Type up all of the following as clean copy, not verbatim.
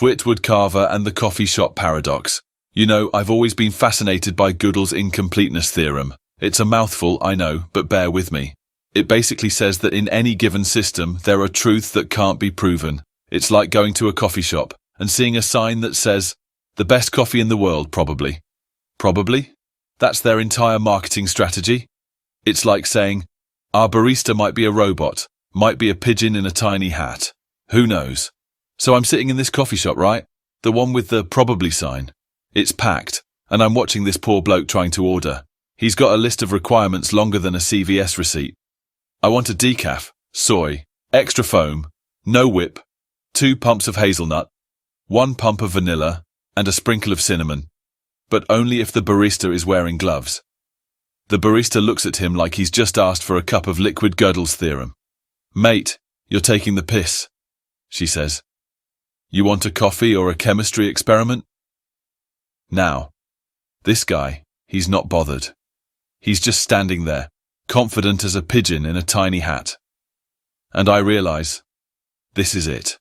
Whittward Carver and the coffee shop paradox. You know, I've always been fascinated by Gödel's incompleteness theorem. It's a mouthful, I know, but bear with me. It basically says that in any given system, there are truths that can't be proven. It's like going to a coffee shop and seeing a sign that says, the best coffee in the world, probably. Probably? That's their entire marketing strategy? It's like saying, our barista might be a robot, might be a pigeon in a tiny hat. Who knows? So I'm sitting in this coffee shop, right? The one with the probably sign. It's packed, and I'm watching this poor bloke trying to order. He's got a list of requirements longer than a CVS receipt. I want a decaf, soy, extra foam, no whip, 2 pumps of hazelnut, 1 pump of vanilla, and a sprinkle of cinnamon. But only if the barista is wearing gloves. The barista looks at him like he's just asked for a cup of liquid Gödel's theorem. Mate, you're taking the piss, she says. You want a coffee or a chemistry experiment? Now, this guy, he's not bothered. He's just standing there, confident as a pigeon in a tiny hat. And I realize, this is it.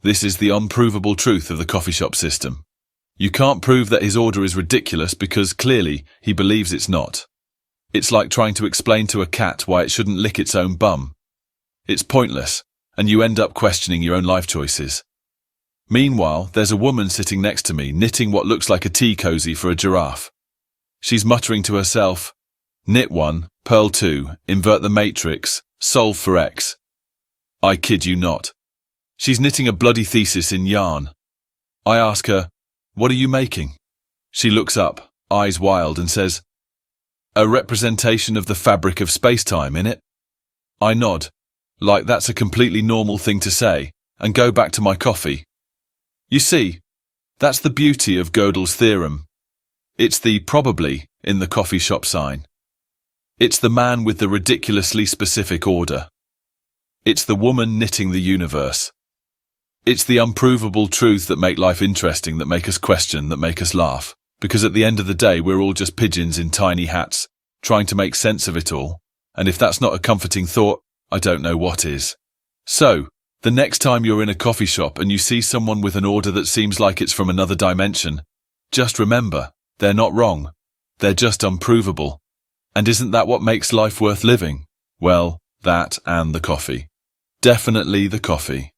This is the unprovable truth of the coffee shop system. You can't prove that his order is ridiculous because clearly he believes it's not. It's like trying to explain to a cat why it shouldn't lick its own bum. It's pointless, and you end up questioning your own life choices. Meanwhile, there's a woman sitting next to me knitting what looks like a tea cozy for a giraffe. She's muttering to herself, knit 1, purl 2, invert the matrix, solve for X. I kid you not. She's knitting a bloody thesis in yarn. I ask her, what are you making? She looks up, eyes wild, and says, a representation of the fabric of space-time, innit? I nod, like that's a completely normal thing to say, and go back to my coffee. You see, that's the beauty of Gödel's theorem. It's the probably in the coffee shop sign. It's the man with the ridiculously specific order. It's the woman knitting the universe. It's the unprovable truths that make life interesting, that make us question, that make us laugh. Because at the end of the day, we're all just pigeons in tiny hats, trying to make sense of it all. And if that's not a comforting thought, I don't know what is. So, the next time you're in a coffee shop and you see someone with an order that seems like it's from another dimension, just remember, they're not wrong. They're just unprovable. And isn't that what makes life worth living? Well, that and the coffee. Definitely the coffee.